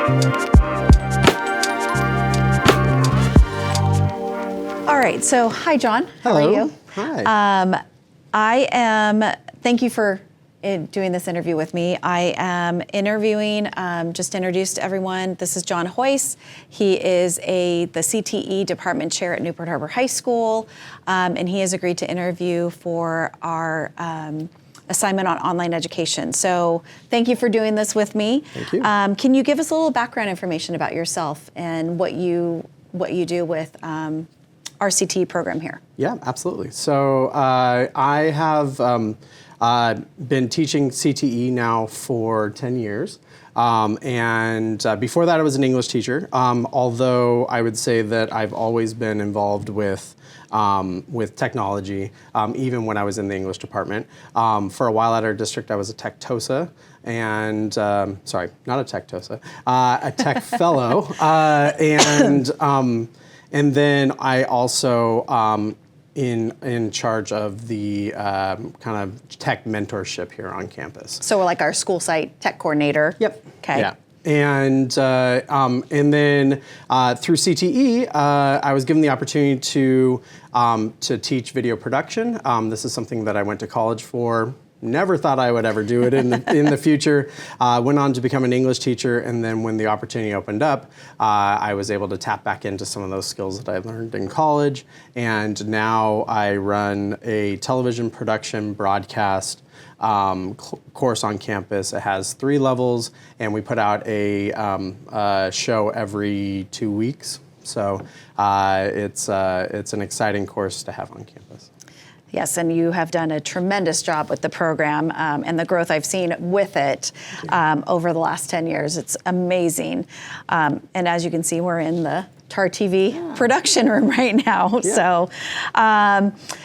All right, so hi, John. How Hello. are you? Hi. Thank you for doing this interview with me. I am interviewing, just to introduce to everyone, this is John Hoist. He is the CTE department chair at Newport Harbor High School, and he has agreed to interview for our assignment on online education. So thank you for doing this with me. Thank you. Can you give us a little background information about yourself and what you do with our CTE program here? Yeah, absolutely. So I have been teaching CTE now for 10 years. And before that, I was an English teacher, although I would say that I've always been involved with technology, even when I was in the English department. For a while at our district, I was a tech TOSA, and sorry, not a tech TOSA, a tech fellow, and then I also in charge of the kind of tech mentorship here on campus. So we're like our school site tech coordinator. Yep. Okay. Yeah. And then through CTE, I was given the opportunity to teach video production. This is something that I went to college for. Never thought I would ever do it in the future. Went on to become an English teacher, and then when the opportunity opened up, I was able to tap back into some of those skills that I learned in college. And now I run a television production broadcast course on campus. It has 3 levels, and we put out a show every 2 weeks. So it's an exciting course to have on campus. Yes, and you have done a tremendous job with the program and the growth I've seen with it over the last 10 years. It's amazing. And as you can see, we're in the TAR TV production room right now. Yeah.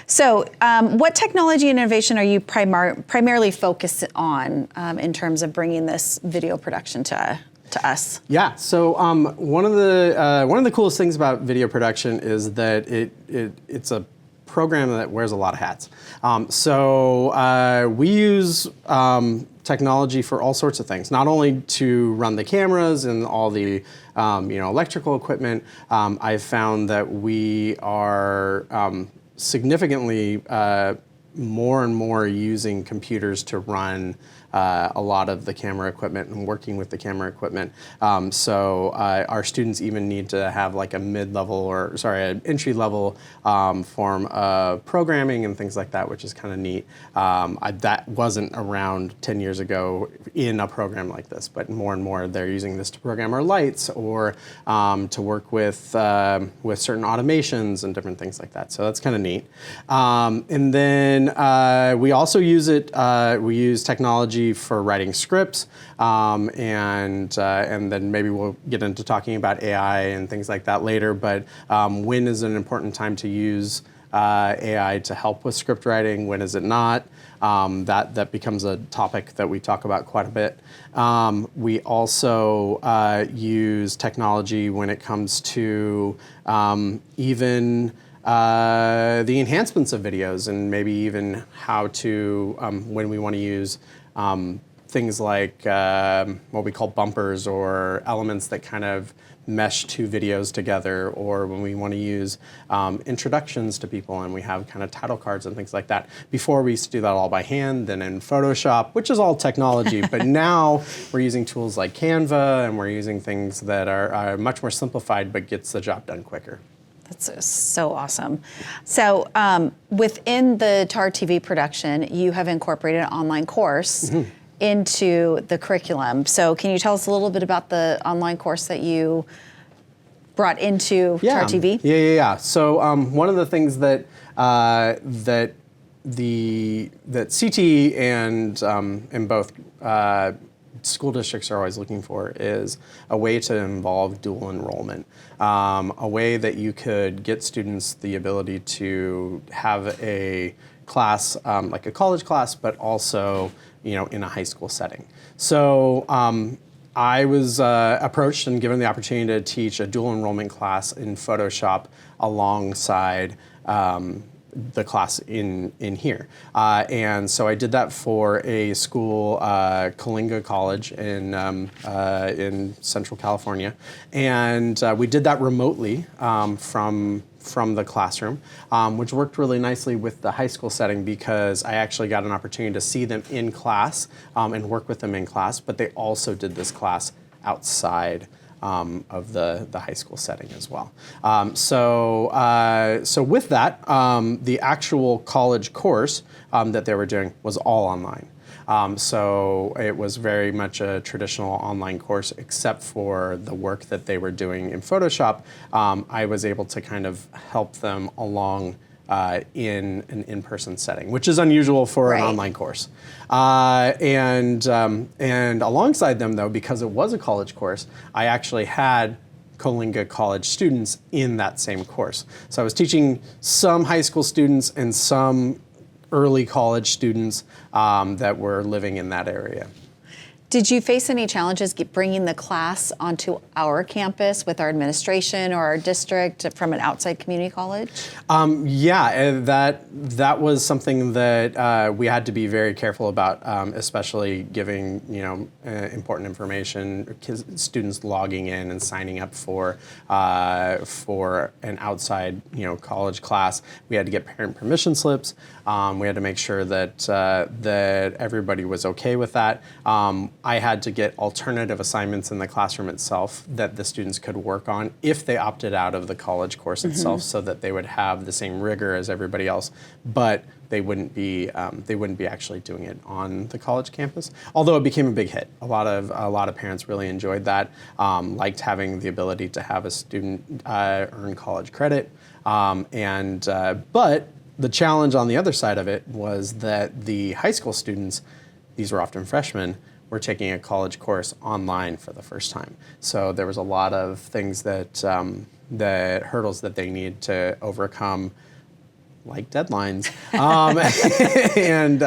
So what technology and innovation are you primarily focused on in terms of bringing this video production to us? Yeah. So one of the coolest things about video production is that it's a program that wears a lot of hats. So we use technology for all sorts of things, not only to run the cameras and all the electrical equipment. I've found that we are significantly more and more using computers to run a lot of the camera equipment and working with the camera equipment. So our students even need to have like a an entry-level form of programming and things like that, which is kind of neat. That wasn't around 10 years ago in a program like this, but more and more they're using this to program our lights or to work with certain automations and different things like that. So that's kind of neat. And then we also use we use technology for writing scripts, and then maybe we'll get into talking about AI and things like that later. But when is an important time to use AI to help with script writing? When is it not? That becomes a topic that we talk about quite a bit. We also use technology when it comes to even the enhancements of videos, and maybe even how to, when we want to use things like what we call bumpers or elements that kind of mesh 2 videos together, or when we want to use introductions to people and we have kind of title cards and things like that. Before we used to do that all by hand, then in Photoshop, which is all technology, but now we're using tools like Canva, and we're using things that are much more simplified but gets the job done quicker. That's so awesome. So within the TAR TV production, you have incorporated an online course into the curriculum. So can you tell us a little bit about the online course that you brought into TAR TV? Yeah. So one of the things that CTE and both school districts are always looking for is a way to involve dual enrollment, a way that you could get students the ability to have a class, like a college class, but also in a high school setting. So I was approached and given the opportunity to teach a dual enrollment class in Photoshop alongside the class in here. And so I did that for a school, Coalinga College in Central California. And we did that remotely from the classroom, which worked really nicely with the high school setting because I actually got an opportunity to see them in class and work with them in class, but they also did this class outside of the high school setting as well. So with that, the actual college course that they were doing was all online. So it was very much a traditional online course, except for the work that they were doing in Photoshop. I was able to kind of help them along in an in-person setting, which is unusual for an online course. And alongside them, though, because it was a college course, I actually had Coalinga College students in that same course. So I was teaching some high school students and some early college students that were living in that area. Did you face any challenges bringing the class onto our campus with our administration or our district from an outside community college? Yeah, that was something that we had to be very careful about, especially giving important information. Students logging in and signing up for an outside college class. We had to get parent permission slips. We had to make sure that that everybody was okay with that. I had to get alternative assignments in the classroom itself that the students could work on if they opted out of the college course itself, so that they would have the same rigor as everybody else, but they wouldn't be actually doing it on the college campus. Although it became a big hit, a lot of parents really enjoyed that, liked having the ability to have a student earn college credit, but the challenge on the other side of it was that the high school students, these were often freshmen, were taking a college course online for the first time. So there was a lot of things that, the hurdles that they needed to overcome, like deadlines, and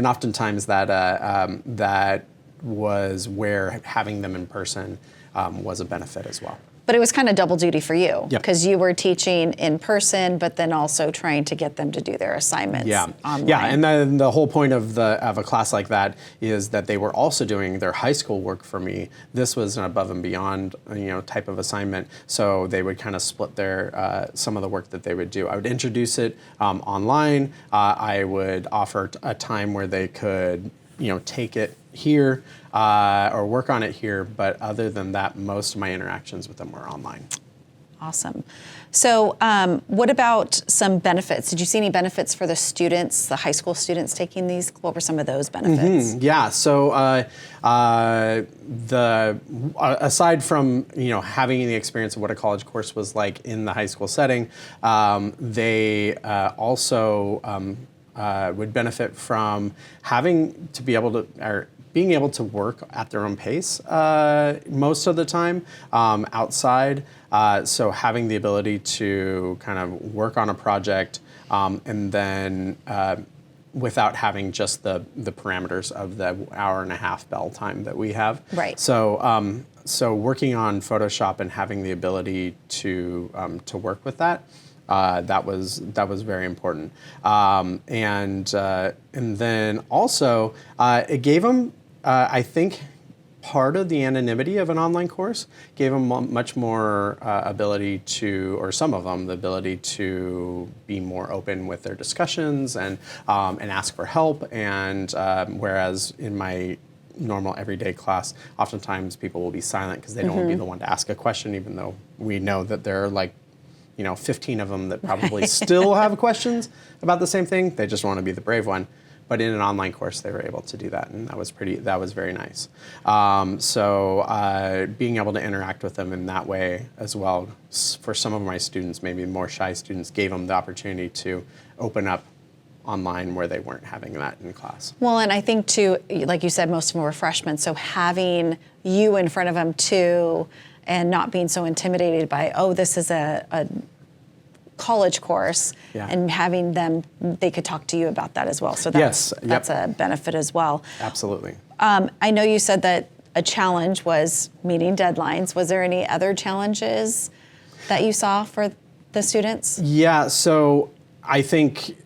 oftentimes that was where having them in person was a benefit as well. But it was kind of double duty for you, Yep. because you were teaching in person, but then also trying to get them to do their assignments online. Yeah, and then the whole point of a class like that is that they were also doing their high school work for me. This was an above and beyond type of assignment, so they would kind of split their some of the work that they would do. I would introduce it online. I would offer a time where they could take it here or work on it here, but other than that, most of my interactions with them were online. Awesome. So what about some benefits? Did you see any benefits for the students, the high school students taking these? What were some of those benefits? Yeah, so aside from having the experience of what a college course was like in the high school setting, they also would benefit from having to be able to, or being able to work at their own pace most of the time outside. So having the ability to kind of work on a project and then without having just the parameters of the hour and a half bell time that we have. Right. So so working on Photoshop and having the ability to work with that. That was very important, and then also it gave them, I think, part of the anonymity of an online course gave them much more ability to, or some of them, the ability to be more open with their discussions and ask for help. And whereas in my normal everyday class, oftentimes people will be silent because they don't want to be the one to ask a question, even though we know that there are like 15 of them that probably still have questions about the same thing. They just want to be the brave one. But in an online course, they were able to do that, and that was very nice. So being able to interact with them in that way as well, for some of my students, maybe more shy students, gave them the opportunity to open up online where they weren't having that in class. Well, and I think too, like you said, most of them were freshmen, so having you in front of them too, and not being so intimidated by, oh, this is a college course, and having them, they could talk to you about that as well. So that's a benefit as well. Absolutely. I know you said that a challenge was meeting deadlines. Was there any other challenges that you saw for the students? Yeah, so I think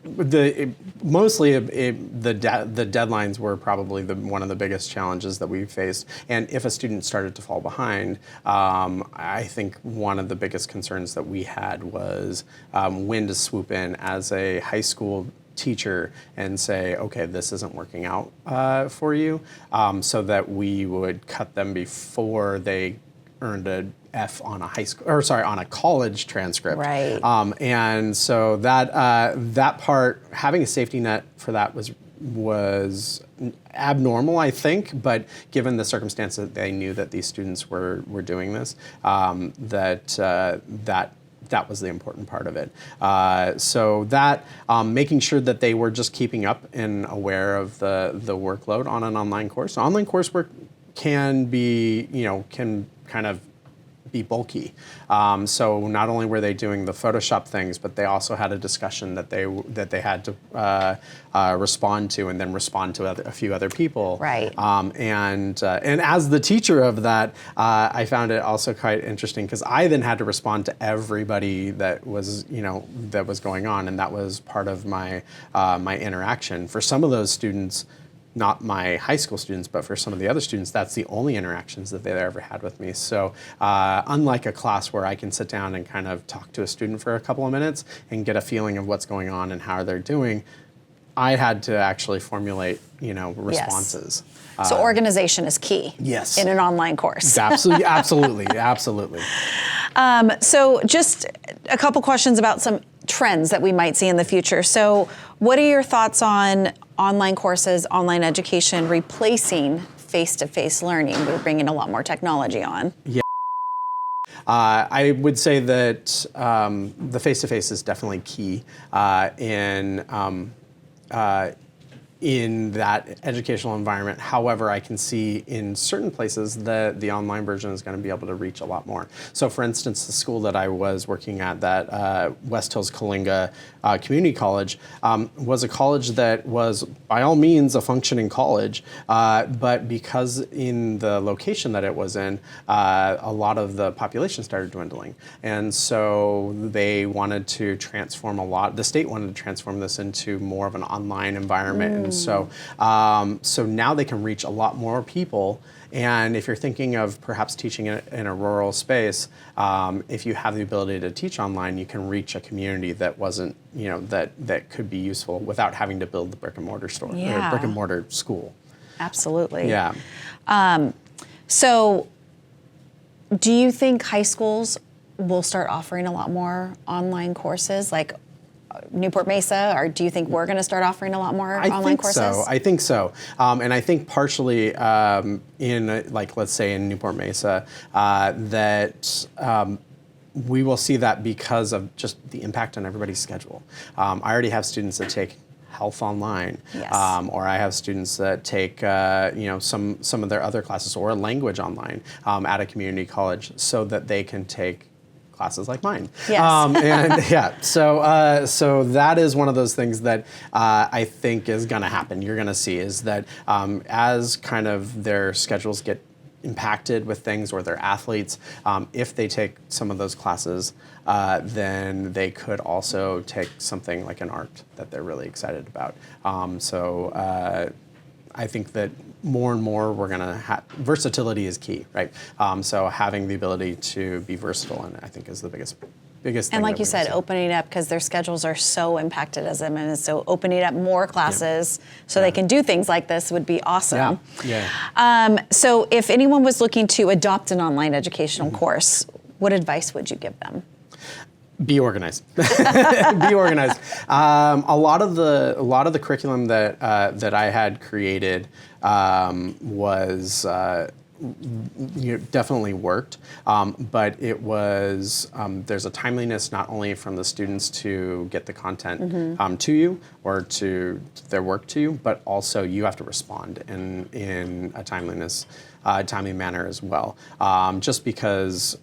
mostly the deadlines were probably one of the biggest challenges that we faced. And if a student started to fall behind, I think one of the biggest concerns that we had was when to swoop in as a high school teacher and say, okay, this isn't working out for you, so that we would cut them before they earned a F on a college transcript. Right. And so that part, having a safety net for that was abnormal, I think, but given the circumstance that they knew that these students were doing this, that was the important part of it. So that making sure that they were just keeping up and aware of the workload on an online course. Online coursework can be, can kind of be bulky. So not only were they doing the Photoshop things, but they also had a discussion that they had to respond to, and then respond to a few other people. Right. And as the teacher of that, I found it also quite interesting because I then had to respond to everybody that was going on, and that was part of my my interaction. For some of those students, not my high school students, but for some of the other students, that's the only interactions that they ever had with me. So unlike a class where I can sit down and kind of talk to a student for a couple of minutes and get a feeling of what's going on and how they're doing, I had to actually formulate, responses. Yes. So organization is key. Yes. In an online course. Absolutely. So just a couple questions about some trends that we might see in the future. So what are your thoughts on online courses, online education replacing face-to-face learning? We're bringing a lot more technology on. Yeah. I would say that the face-to-face is definitely key in that educational environment. However, I can see in certain places that the online version is going to be able to reach a lot more. So for instance, the school that I was working at, that West Hills Coalinga Community College, was a college that was by all means a functioning college, but because in the location that it was in, a lot of the population started dwindling. And so they wanted to transform the state wanted to transform this into more of an online environment. And so now they can reach a lot more people. And if you're thinking of perhaps teaching in a rural space, if you have the ability to teach online, you can reach a community that wasn't, that could be useful without having to build the brick and mortar store or brick and mortar school. Absolutely. Yeah. So do you think high schools will start offering a lot more online courses, like Newport Mesa, or do you think we're going to start offering a lot more online courses? I think so. And I think partially let's say in Newport Mesa, that we will see that because of just the impact on everybody's schedule. I already have students that take health online, yes. Or I have students that take some of their other classes or language online at a community college so that they can take classes like mine. Yes. So that is one of those things that I think is going to happen. You're going to see is that as kind of their schedules get impacted with things, or their athletes, if they take some of those classes, then they could also take something like an art that they're really excited about. I think that more and more we're going to have versatility is key, right? So having the ability to be versatile, and I think is the biggest thing. And like you said, opening up, because their schedules are so impacted as them, and so opening up more classes so they can do things like this would be awesome. So if anyone was looking to adopt an online educational course, what advice would you give them? Be organized. Be organized. A lot of the curriculum that I had created was definitely worked, but it was there's a timeliness not only from the students to get the content to you or to their work to you, but also you have to respond in a timely manner as well. Just because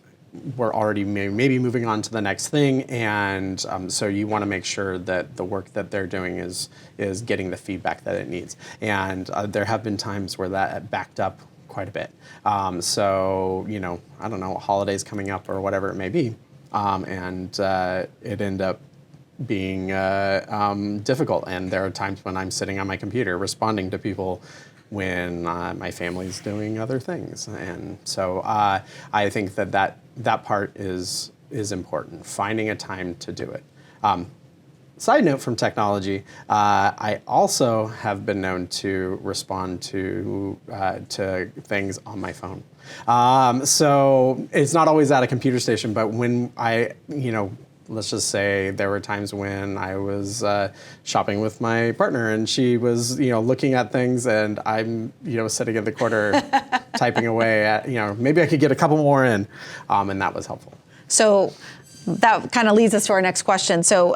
we're already maybe moving on to the next thing, and so you want to make sure that the work that they're doing is getting the feedback that it needs. And there have been times where that backed up quite a bit. So I don't know, holidays coming up or whatever it may be, and it ended up being difficult. And there are times when I'm sitting on my computer responding to people when my family's doing other things. And so I think that part is important, finding a time to do it. Side note from technology, I also have been known to respond to things on my phone. So it's not always at a computer station, but when let's just say there were times when I was shopping with my partner and she was, looking at things and I'm, sitting in the corner typing away at, maybe I could get a couple more in, and that was helpful. So that kind of leads us to our next question. So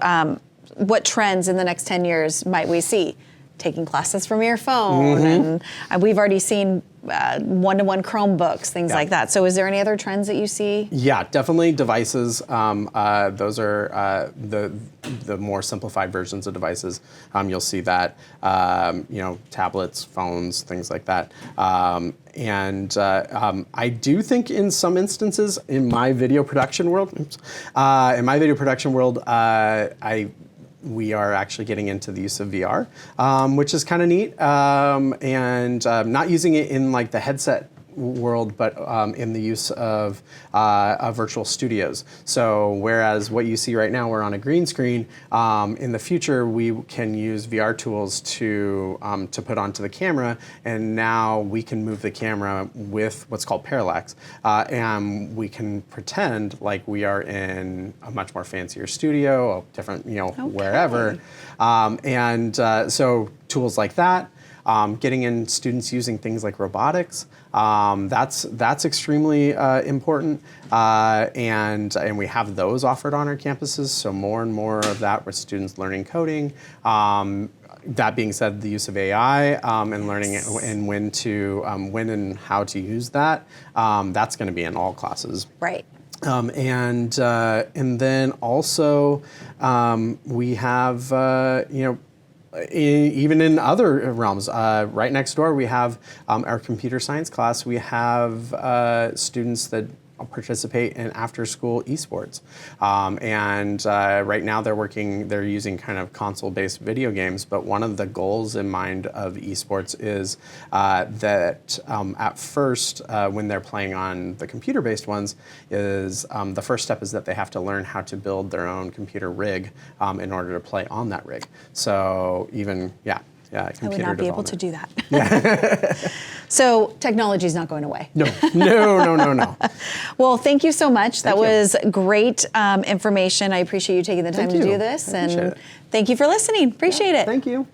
what trends in the next 10 years might we see? Taking classes from your phone, and we've already seen one-to-one Chromebooks, things like that. So is there any other trends that you see? Yeah, definitely devices. Those are the more simplified versions of devices. You'll see that, tablets, phones, things like that. I do think in some instances in my video production world, we are actually getting into the use of VR, which is kind of neat, and not using it in like the headset world, but in the use of virtual studios. So whereas what you see right now, we're on a green screen, in the future we can use VR tools to put onto the camera, and now we can move the camera with what's called parallax, and we can pretend like we are in a much more fancier studio, different, wherever, so tools like that. Getting in students using things like robotics, that's extremely important, and we have those offered on our campuses. So more and more of that with students learning coding. That being said, the use of AI and learning and when and how to use that, that's going to be in all classes. Right. And then also we have even in other realms, right next door we have our computer science class. We have students that participate in after-school esports, and right now they're using kind of console-based video games. But one of the goals in mind of esports is that at first, when they're playing on the computer-based ones, is the first step is that they have to learn how to build their own computer rig in order to play on that rig. So even I would not be able to do that. Yeah. So technology is not going away. No. Well, thank you so much. That was great information. I appreciate you taking the time to do this. And thank you for listening. Appreciate it. Thank you.